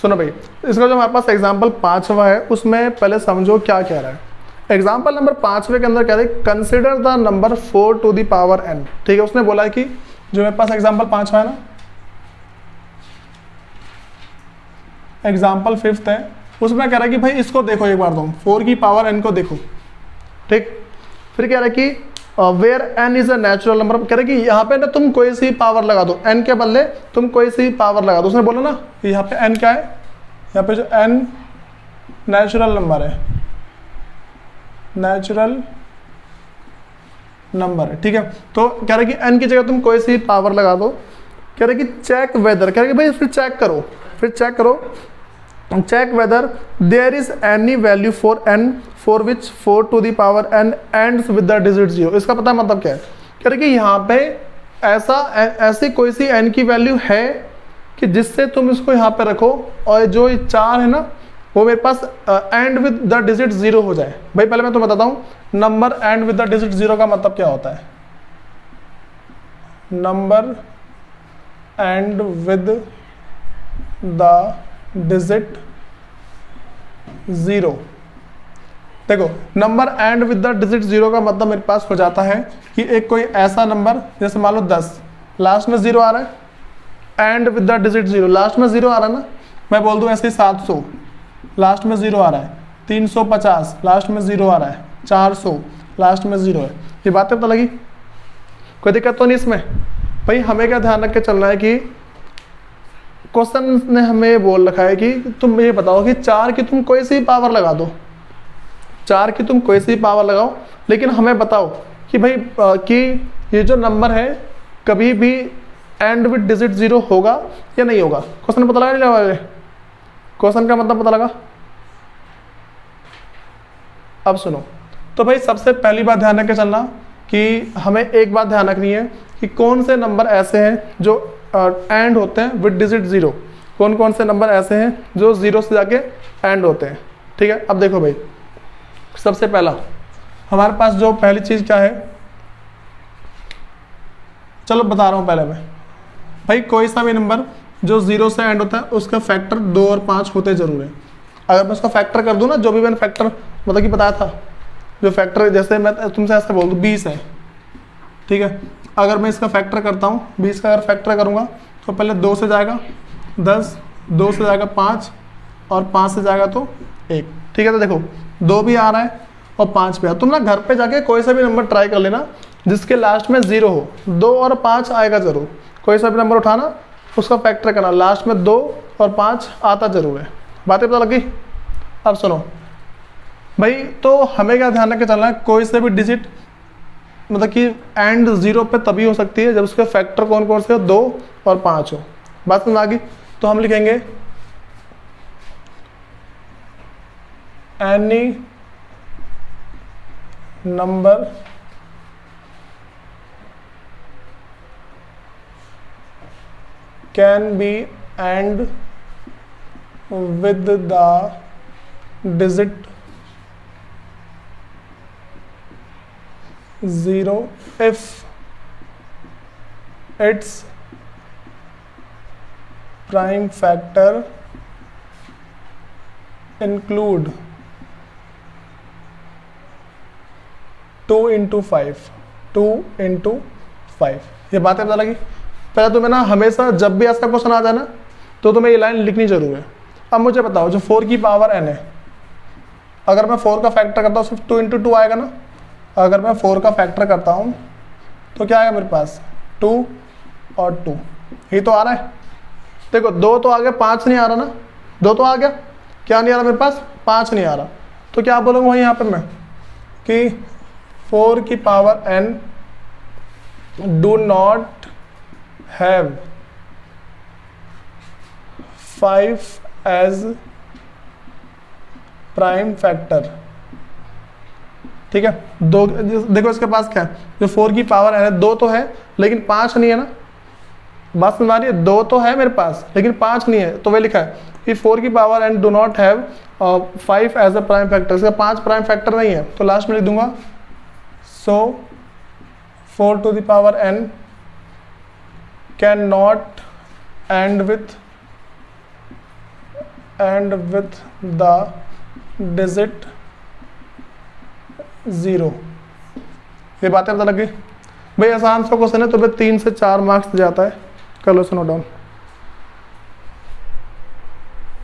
सुनो भाई, इसका जो हमारे पास एग्जाम्पल 5वां है उसमें पहले समझो क्या कह रहा है। एग्जाम्पल नंबर 5वें के अंदर कह रहे consider the number 4 to the power n। ठीक है, उसने बोला है कि जो मेरे पास एग्जाम्पल 5वां है ना, एग्जाम्पल 5th है, उसमें कह रहा है कि भाई इसको देखो एक बार तुम 4 की पावर n को देखो। ठीक, फिर कह रहा है कि where n is a natural number, कह रहे कि यहाँ पे ना तुम कोई सी पावर लगा दो, n के बदले तुम कोई सी पावर लगा दो। उसने बोला ना कि यहाँ पे n क्या है, यहाँ पे जो n नेचुरल नंबर है, नेचुरल नंबर है। ठीक है, तो कह रहे कि n की जगह तुम कोई सी पावर लगा दो। कह रहे कि चेक वेदर, कह रहे कि भाई फिर चेक करो, फिर चेक करो, check whether there is any value for n for which 4 to the power n ends with the digit 0। इसका पता है मतलब क्या है, कह रहे कि यहाँ पे ऐसी कोई सी n की वैल्यू है कि जिससे तुम इसको यहाँ पे रखो और जो 4 है ना वो मेरे पास एंड विद द डिजिट 0 हो जाए। भाई पहले मैं तुम्हें बताता हूँ number and with the digit 0 का मतलब क्या होता है। Number and with the digit 0, देखो number and with the digit 0 का मतलब मेरे पास हो जाता है कि एक कोई ऐसा नंबर जैसे मान लो 10 लास्ट में 0 आ रहा है, and with the digit 0 last में 0 आ रहा है ना, मैं बोल दूं ऐसे 700 लास्ट में 0 आ रहा है, 350 लास्ट में 0 आ रहा है, 400 लास्ट में 0 है। ये बातें पता लगी, कोई दिक्कत तो नहीं इसमें। भाई हमें क्या ध्यान रख के चलना है कि क्वेश्चन ने हमें बोल रखा है कि तुम ये बताओ कि 4 की तुम कोई सी पावर लगा दो, 4 की तुम कोई सी पावर लगाओ, लेकिन हमें बताओ कि भाई कि ये जो नंबर है कभी भी एंड विद डिजिट 0 होगा या नहीं होगा। क्वेश्चन पता लगा नहीं लगा, क्वेश्चन का मतलब पता लगा। अब सुनो, तो भाई सबसे पहली बात ध्यान रख के चलना कि हमें एक बात ध्यान रखनी है कि कौन से नंबर ऐसे हैं जो एंड होते हैं विद डिजिट 0, कौन कौन से नंबर ऐसे हैं जो 0 से जाके एंड होते हैं। ठीक है, अब देखो भाई सबसे पहला हमारे पास जो पहली चीज क्या है, चलो बता रहा हूं पहले मैं। भाई कोई सा भी नंबर जो 0 से एंड होता है उसका फैक्टर 2 और 5 होते जरूर है। अगर मैं उसका फैक्टर कर दूं ना, जो भी मैंने फैक्टर मतलब कि बताया था, जो फैक्टर जैसे मैं तुमसे ऐसे बोल दूं 20 है, ठीक है, अगर मैं इसका फैक्टर करता हूँ 20 का अगर फैक्टर करूँगा तो पहले 2 से जाएगा 10, 2 से जाएगा 5 और 5 से जाएगा तो 1। ठीक है, तो देखो 2 भी आ रहा है और 5 भी आ रहा है। तुम ना घर पे जाके कोई सा भी नंबर ट्राई कर लेना जिसके लास्ट में 0 हो, 2 और 5 आएगा जरूर। कोई सा भी नंबर उठाना उसका फैक्टर करना, लास्ट में 2 और 5 आता जरूर है। बातें पता लगी। अब सुनो भाई, तो हमें क्या ध्यान रख के चलना है, कोई से भी डिजिट मतलब कि एंड 0 पे तभी हो सकती है जब उसके फैक्टर कौन कौन से हो, 2 और 5 हो। बात समझ आ गई। तो हम लिखेंगे any number can be and with the digit 0 if its prime factor include 2 into 5, 2 into 5। ये बातें पता लगी। पहले तुम्हें ना हमेशा जब भी ऐसा क्वेश्चन आ जाए ना तो तुम्हें ये लाइन लिखनी जरूर है। अब मुझे बताओ जो 4 की पावर n है, अगर मैं 4 का फैक्टर करता हूँ सिर्फ 2 into 2 आएगा ना। अगर मैं 4 का फैक्टर करता हूँ तो क्या आएगा मेरे पास, 2 और 2, ये तो आ रहा है। देखो 2 तो आ गया, 5 नहीं आ रहा ना, 2 तो आ गया, क्या नहीं आ रहा मेरे पास, 5 नहीं आ रहा। तो क्या बोलूँगा वही यहाँ पे मैं कि 4 की power n do not have 5 as prime factor. ठीक है, 2 देखो इसके पास क्या है, जो 4 की पावर है 2 तो है लेकिन 5 नहीं है ना। बात समझ आ रही है, 2 तो है मेरे पास लेकिन 5 नहीं है, तो वही लिखा है कि 4 की power and do not have 5 as a prime factor. इसका 5 प्राइम फैक्टर नहीं है, तो लास्ट में लिख दूंगा so 4 to the power n can not end with end with the digit 0। ये बातें पता लगी भाई? आसान सा क्वेश्चन है तो भाई 3 से 4 मार्क्स जाता है। कर लो, सुनो डाउन।